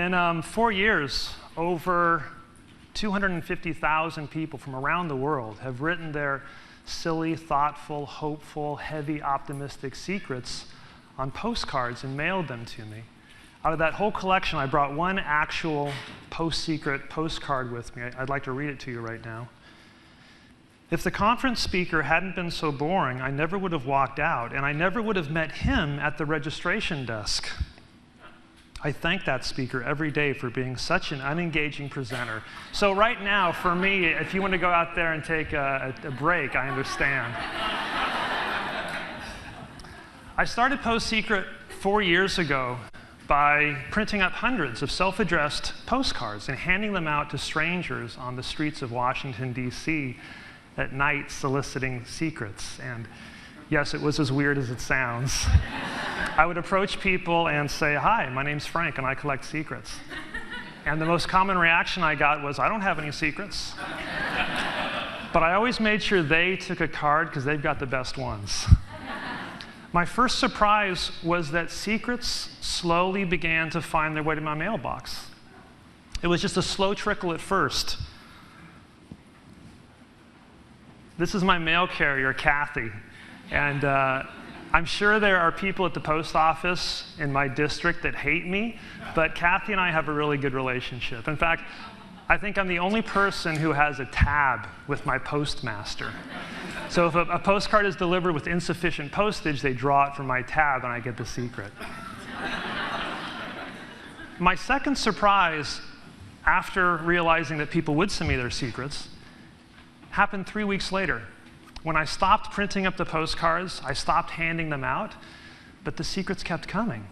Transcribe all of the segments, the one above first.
In 4 years, over 250,000 people from around the world have written their silly, thoughtful, hopeful, heavy, optimistic secrets on postcards and mailed them to me. Out of that whole collection, I brought one actual PostSecret postcard with me. I'd like to read it to you right now. If the conference speaker hadn't been so boring, I never would have walked out, and I never would have met him at the registration desk. I thank that speaker every day for being such an unengaging presenter. So right now, for me, if you want to go out there and take a break, I understand. I started PostSecret 4 years ago by printing up hundreds of self-addressed postcards and handing them out to strangers on the streets of Washington, D.C. at night, soliciting secrets. And yes, it was as weird as it sounds. I would approach people and say, "Hi, my name's Frank, and I collect secrets." And the most common reaction I got was, "I don't have any secrets." But I always made sure they took a card because they've got the best ones. My first surprise was that secrets slowly began to find their way to my mailbox. It was just a slow trickle at first. This is my mail carrier, Kathy. And I'm sure there are people at the post office in my district that hate me, but Kathy and I have a really good relationship. In fact, I think I'm the only person who has a tab with my postmaster. So if a postcard is delivered with insufficient postage, they draw it from my tab and I get the secret. My second surprise, after realizing that people would send me their secrets, happened 3 weeks later. When I stopped printing up the postcards, I stopped handing them out, but the secrets kept coming.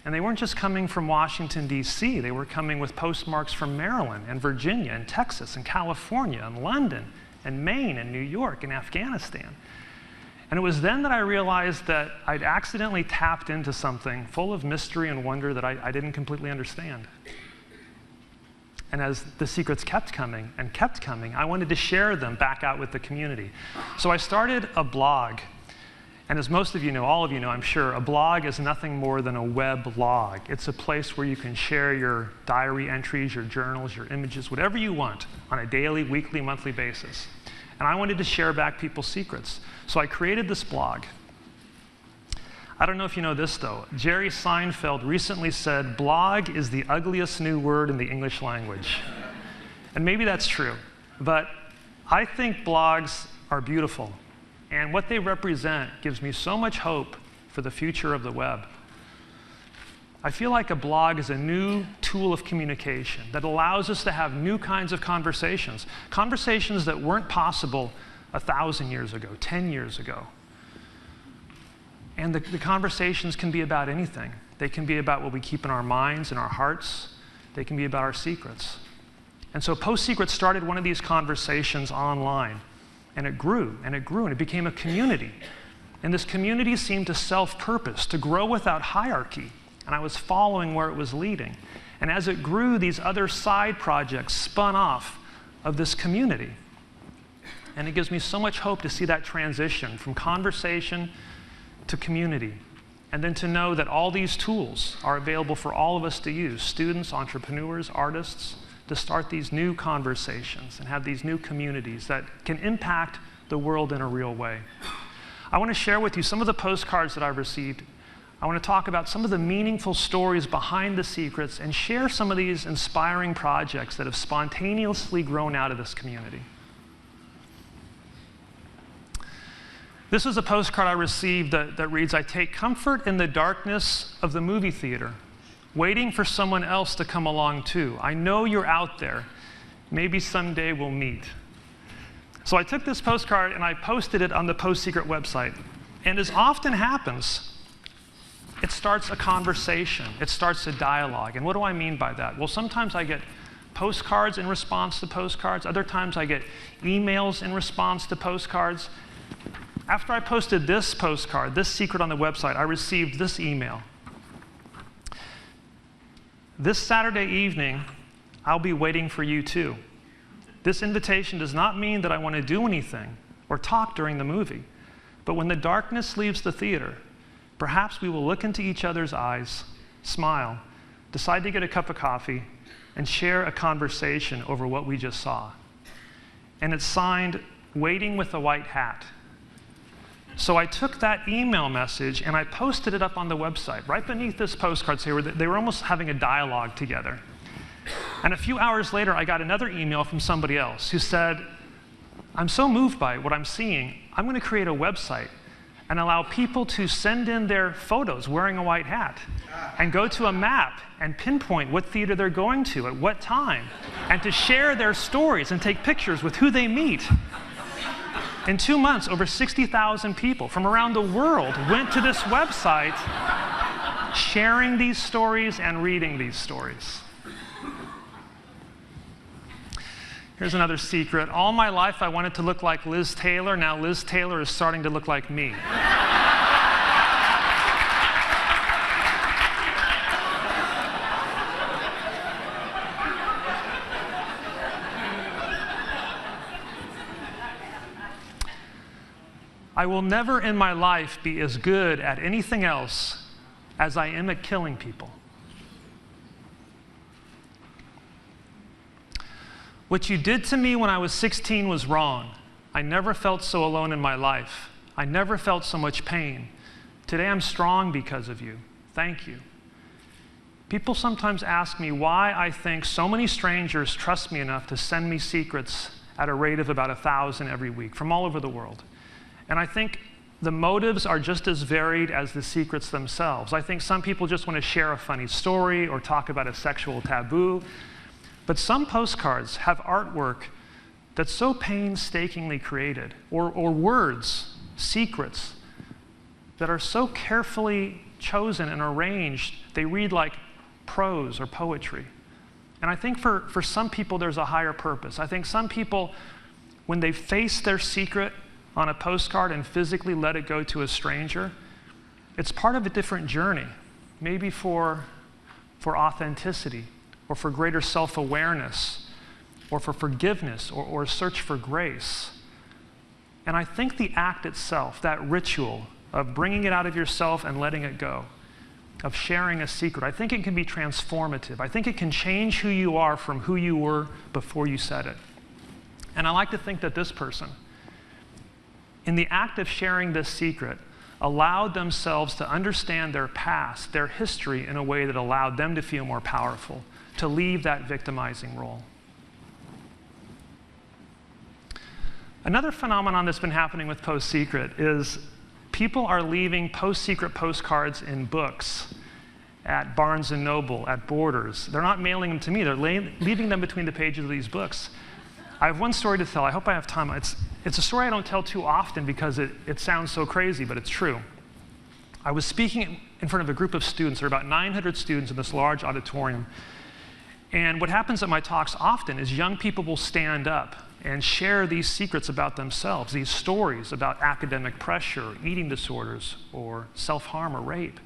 And they weren't just coming from Washington, D.C. They were coming with postmarks from Maryland and Virginia and Texas and California and London and Maine and New York and Afghanistan. And it was then that I realized that I'd accidentally tapped into something full of mystery and wonder that I didn't completely understand. And as the secrets kept coming and kept coming, I wanted to share them back out with the community. So I started a blog. And as most of you know, all of you know, I'm sure, a blog is nothing more than a web log. It's a place where you can share your diary entries, your journals, your images, whatever you want on a daily, weekly, monthly basis. And I wanted to share back people's secrets. So I created this blog. I don't know if you know this, though. Jerry Seinfeld recently said, "Blog is the ugliest new word in the English language." And maybe that's true, but I think blogs are beautiful. And what they represent gives me so much hope for the future of the web. I feel like a blog is a new tool of communication that allows us to have new kinds of conversations, conversations that weren't possible 1,000 years ago, 10 years ago. And the conversations can be about anything. They can be about what we keep in our minds and our hearts. They can be about our secrets. And so PostSecret started one of these conversations online. And it grew, and it grew, and it became a community. And this community seemed to self-purpose, to grow without hierarchy. And I was following where it was leading. And as it grew, these other side projects spun off of this community. And it gives me so much hope to see that transition from conversation to community. And then to know that all these tools are available for all of us to use, students, entrepreneurs, artists, to start these new conversations and have these new communities that can impact the world in a real way. I want to share with you some of the postcards that I've received. I want to talk about some of the meaningful stories behind the secrets and share some of these inspiring projects that have spontaneously grown out of this community. This is a postcard I received that reads, "I take comfort in the darkness of the movie theater, waiting for someone else to come along too. I know you're out there. Maybe someday we'll meet." So I took this postcard and I posted it on the PostSecret website. And as often happens, it starts a conversation. It starts a dialogue. And what do I mean by that? Well, sometimes I get postcards in response to postcards. Other times I get emails in response to postcards. After I posted this postcard, this secret on the website, I received this email. "This Saturday evening, I'll be waiting for you too. This invitation does not mean that I want to do anything or talk during the movie, but when the darkness leaves the theater, perhaps we will look into each other's eyes, smile, decide to get a cup of coffee and share a conversation over what we just saw. And it's signed, Waiting with a White Hat. So I took that email message and I posted it up on the website, right beneath this postcard. So they were almost having a dialogue together. And a few hours later, I got another email from somebody else who said, I'm so moved by what I'm seeing, I'm going to create a website and allow people to send in their photos wearing a white hat and go to a map and pinpoint what theater they're going to at what time and to share their stories and take pictures with who they meet. In 2 months, over 60,000 people from around the world went to this website sharing these stories and reading these stories. Here's another secret. All my life, I wanted to look like Liz Taylor. Now Liz Taylor is starting to look like me. I will never in my life be as good at anything else as I am at killing people. What you did to me when I was 16 was wrong. I never felt so alone in my life. I never felt so much pain. Today I'm strong because of you. Thank you. People sometimes ask me why I think so many strangers trust me enough to send me secrets at a rate of about 1,000 every week from all over the world. And I think the motives are just as varied as the secrets themselves. I think some people just want to share a funny story or talk about a sexual taboo. But some postcards have artwork that's so painstakingly created, or words, secrets, that are so carefully chosen and arranged, they read like prose or poetry. And I think for some people there's a higher purpose. I think some people, when they face their secret on a postcard and physically let it go to a stranger, it's part of a different journey, maybe for authenticity, or for greater self-awareness, or for forgiveness, or search for grace. And I think the act itself, that ritual of bringing it out of yourself and letting it go, of sharing a secret, I think it can be transformative. I think it can change who you are from who you were before you said it. And I like to think that this person, in the act of sharing this secret, allowed themselves to understand their past, their history, in a way that allowed them to feel more powerful, to leave that victimizing role. Another phenomenon that's been happening with PostSecret is people are leaving PostSecret postcards in books, at Barnes & Noble, at Borders. They're not mailing them to me, they're leaving them between the pages of these books. I have one story to tell. I hope I have time. It's a story I don't tell too often because it sounds so crazy, but it's true. I was speaking in front of a group of students. There are about 900 students in this large auditorium. And what happens at my talks often is young people will stand up and share these secrets about themselves, these stories about academic pressure, eating disorders, or self-harm or rape.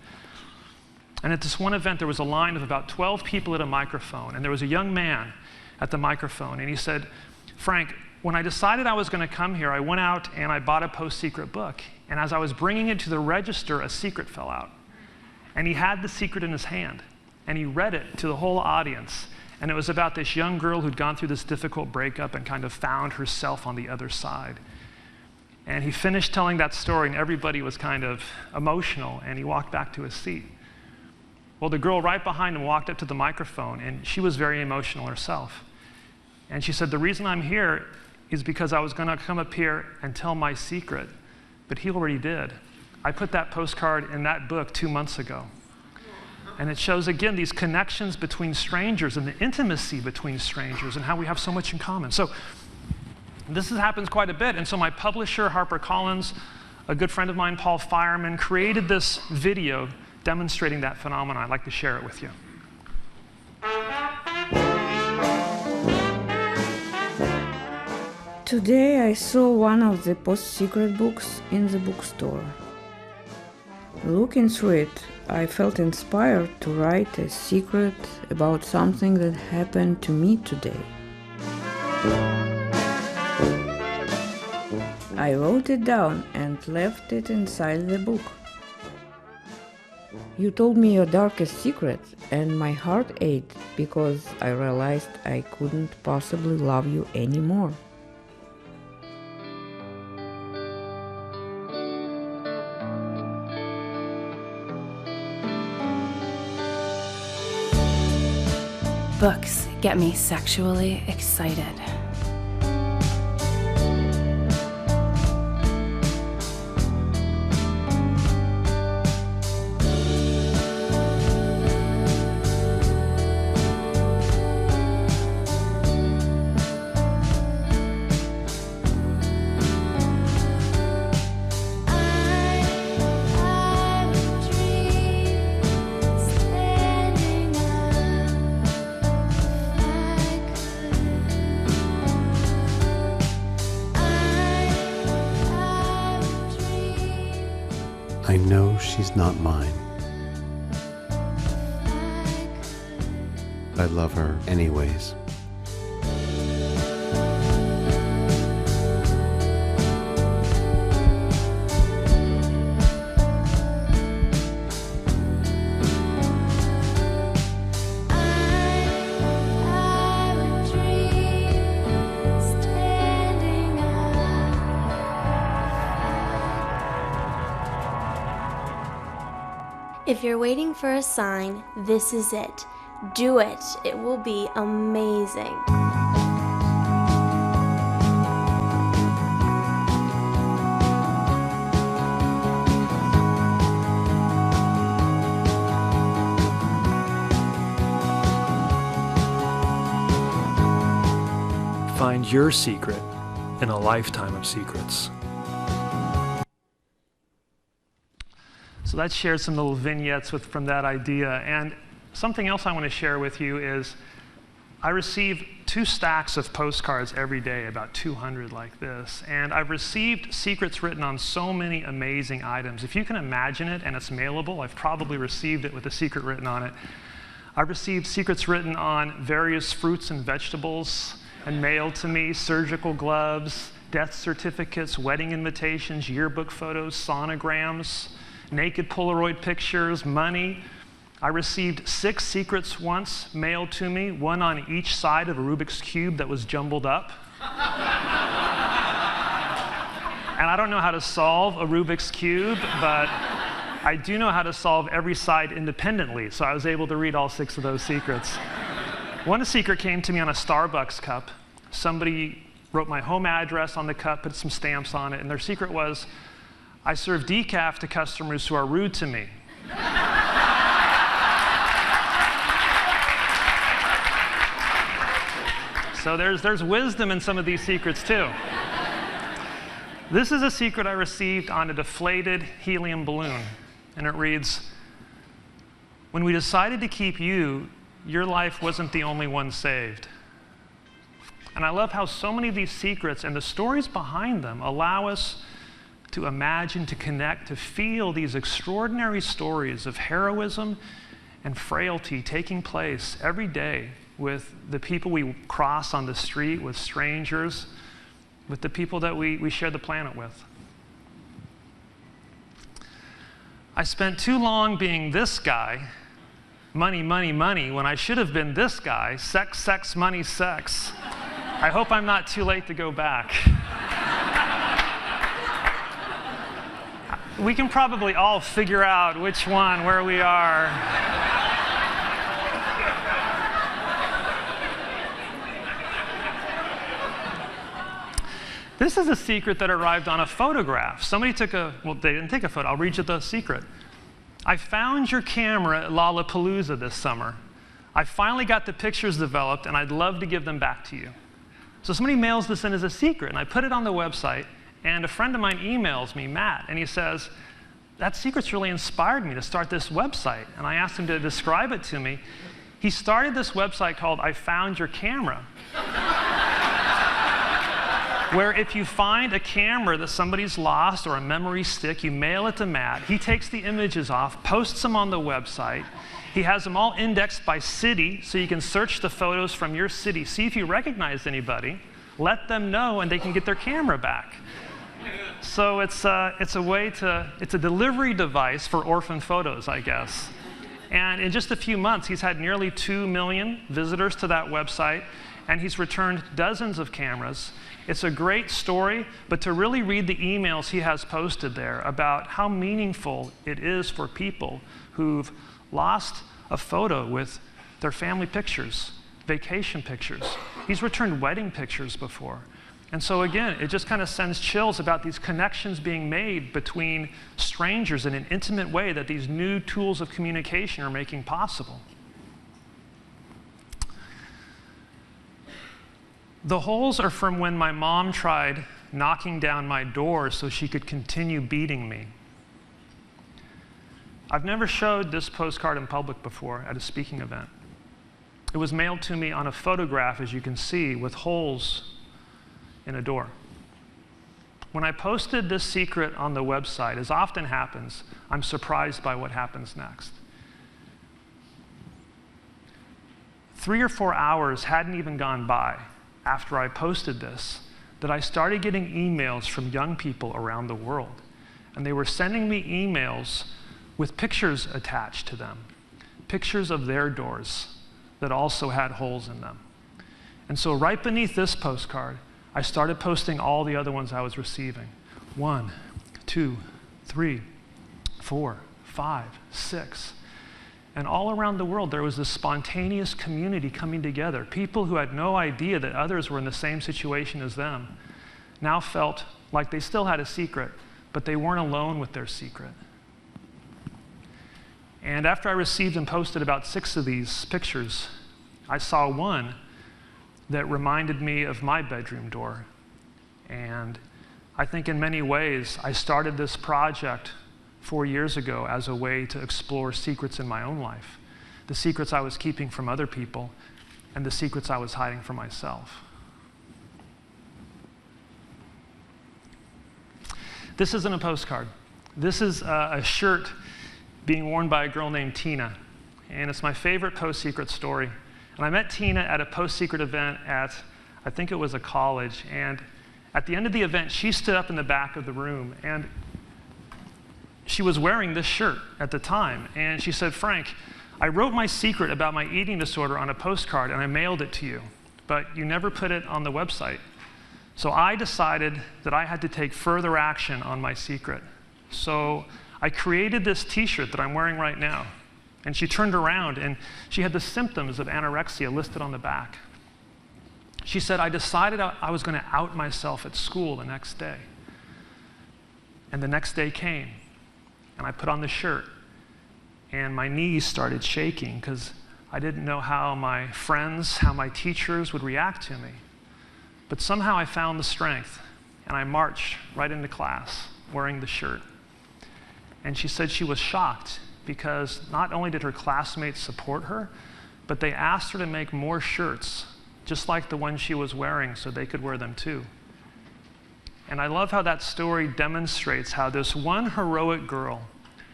And at this one event, there was a line of about 12 people at a microphone, and there was a young man at the microphone, and he said, Frank, when I decided I was going to come here, I went out and I bought a PostSecret book, and as I was bringing it to the register, a secret fell out. And he had the secret in his hand, and he read it to the whole audience. And it was about this young girl who'd gone through this difficult breakup and kind of found herself on the other side. And he finished telling that story, and everybody was kind of emotional, and he walked back to his seat. Well, the girl right behind him walked up to the microphone, and she was very emotional herself. And she said, the reason I'm here is because I was going to come up here and tell my secret, but he already did. I put that postcard in that book 2 months ago. And it shows, again, these connections between strangers and the intimacy between strangers and how we have so much in common. So this happens quite a bit. And so my publisher, HarperCollins, a good friend of mine, Paul Fireman, created this video demonstrating that phenomenon. I'd like to share it with you. Today I saw one of the PostSecret books in the bookstore. Looking through it, I felt inspired to write a secret about something that happened to me today. I wrote it down and left it inside the book. You told me your darkest secret, and my heart ached because I realized I couldn't possibly love you anymore. Books get me sexually excited. I know she's not mine. I love her anyways. If you're waiting for a sign, this is it. Do it. It will be amazing. Find your secret in a lifetime of secrets. So that shared some little vignettes from that idea. And something else I want to share with you is I receive 2 stacks of postcards every day, about 200 like this. And I've received secrets written on so many amazing items. If you can imagine it and it's mailable, I've probably received it with a secret written on it. I've received secrets written on various fruits and vegetables and mailed to me, surgical gloves, death certificates, wedding invitations, yearbook photos, sonograms, naked Polaroid pictures, money. I received 6 secrets once mailed to me, one on each side of a Rubik's Cube that was jumbled up. And I don't know how to solve a Rubik's Cube, but I do know how to solve every side independently, so I was able to read all 6 of those secrets. One secret came to me on a Starbucks cup. Somebody wrote my home address on the cup, put some stamps on it, and their secret was, I serve decaf to customers who are rude to me. So there's wisdom in some of these secrets too. This is a secret I received on a deflated helium balloon, and it reads, when we decided to keep you, your life wasn't the only one saved. And I love how so many of these secrets and the stories behind them allow us to imagine, to connect, to feel these extraordinary stories of heroism and frailty taking place every day with the people we cross on the street, with strangers, with the people that we share the planet with. I spent too long being this guy, money, money, money, when I should have been this guy, sex, sex, money, sex. I hope I'm not too late to go back. We can probably all figure out which one, where we are. This is a secret that arrived on a photograph. Somebody took well, they didn't take a photo. I'll read you the secret. I found your camera at Lollapalooza this summer. I finally got the pictures developed, and I'd love to give them back to you. So somebody mails this in as a secret, and I put it on the website. And a friend of mine emails me, Matt, and he says, that secret's really inspired me to start this website. And I asked him to describe it to me. He started this website called I Found Your Camera, where if you find a camera that somebody's lost or a memory stick, you mail it to Matt. He takes the images off, posts them on the website. He has them all indexed by city, so you can search the photos from your city, see if you recognize anybody, let them know, and they can get their camera back. So it's a delivery device for orphan photos, I guess. And in just a few months, he's had nearly 2 million visitors to that website, and he's returned dozens of cameras. It's a great story, but to really read the emails he has posted there about how meaningful it is for people who've lost a photo with their family pictures, vacation pictures. He's returned wedding pictures before. And so again, it just kind of sends chills about these connections being made between strangers in an intimate way that these new tools of communication are making possible. The holes are from when my mom tried knocking down my door so she could continue beating me. I've never showed this postcard in public before at a speaking event. It was mailed to me on a photograph, as you can see, with holes in a door. When I posted this secret on the website, as often happens, I'm surprised by what happens next. 3 or 4 hours hadn't even gone by after I posted this that I started getting emails from young people around the world. And they were sending me emails with pictures attached to them, pictures of their doors that also had holes in them. And so right beneath this postcard, I started posting all the other ones I was receiving. 1, 2, 3, 4, 5, 6. And all around the world, there was this spontaneous community coming together. People who had no idea that others were in the same situation as them now felt like they still had a secret, but they weren't alone with their secret. And after I received and posted about 6 of these pictures, I saw one that reminded me of my bedroom door. And I think in many ways, I started this project 4 years ago as a way to explore secrets in my own life, the secrets I was keeping from other people, and the secrets I was hiding from myself. This isn't a postcard. This is a shirt being worn by a girl named Tina, and it's my favorite PostSecret story. And I met Tina at a PostSecret event at, I think it was a college, and at the end of the event, she stood up in the back of the room, and she was wearing this shirt at the time, and she said, "Frank, I wrote my secret about my eating disorder on a postcard, and I mailed it to you, but you never put it on the website. So I decided that I had to take further action on my secret. So I created this t-shirt that I'm wearing right now." And she turned around, and she had the symptoms of anorexia listed on the back. She said, "I decided I was going to out myself at school the next day." And the next day came, and I put on the shirt, and my knees started shaking because I didn't know how my friends, how my teachers would react to me. But somehow I found the strength, and I marched right into class wearing the shirt. And she said she was shocked because not only did her classmates support her, but they asked her to make more shirts, just like the one she was wearing, so they could wear them too. And I love how that story demonstrates how this one heroic girl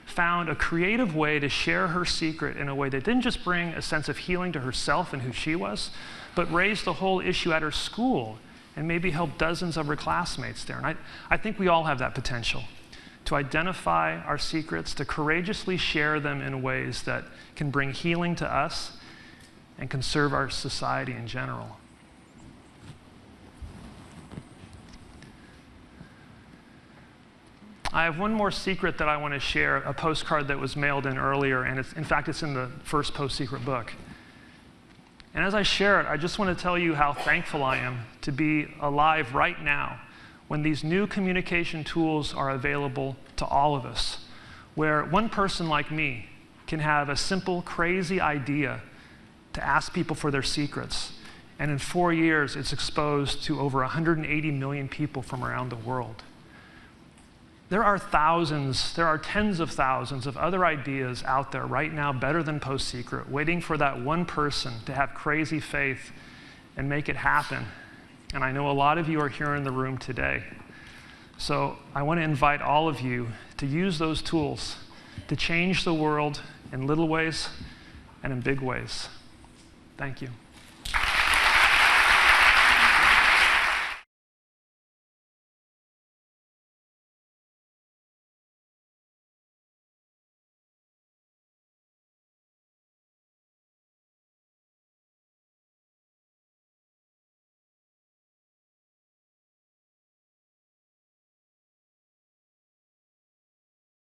found a creative way to share her secret in a way that didn't just bring a sense of healing to herself and who she was, but raised the whole issue at her school and maybe helped dozens of her classmates there. And I think we all have that potential to identify our secrets, to courageously share them in ways that can bring healing to us and can serve our society in general. I have one more secret that I want to share, a postcard that was mailed in earlier, and in fact, it's in the first PostSecret book. And as I share it, I just want to tell you how thankful I am to be alive right now when these new communication tools are available to all of us, where one person like me can have a simple, crazy idea to ask people for their secrets, and in 4 years, it's exposed to over 180 million people from around the world. There are tens of thousands of other ideas out there right now better than PostSecret, waiting for that one person to have crazy faith and make it happen. And I know a lot of you are here in the room today. So I want to invite all of you to use those tools to change the world in little ways and in big ways. Thank you.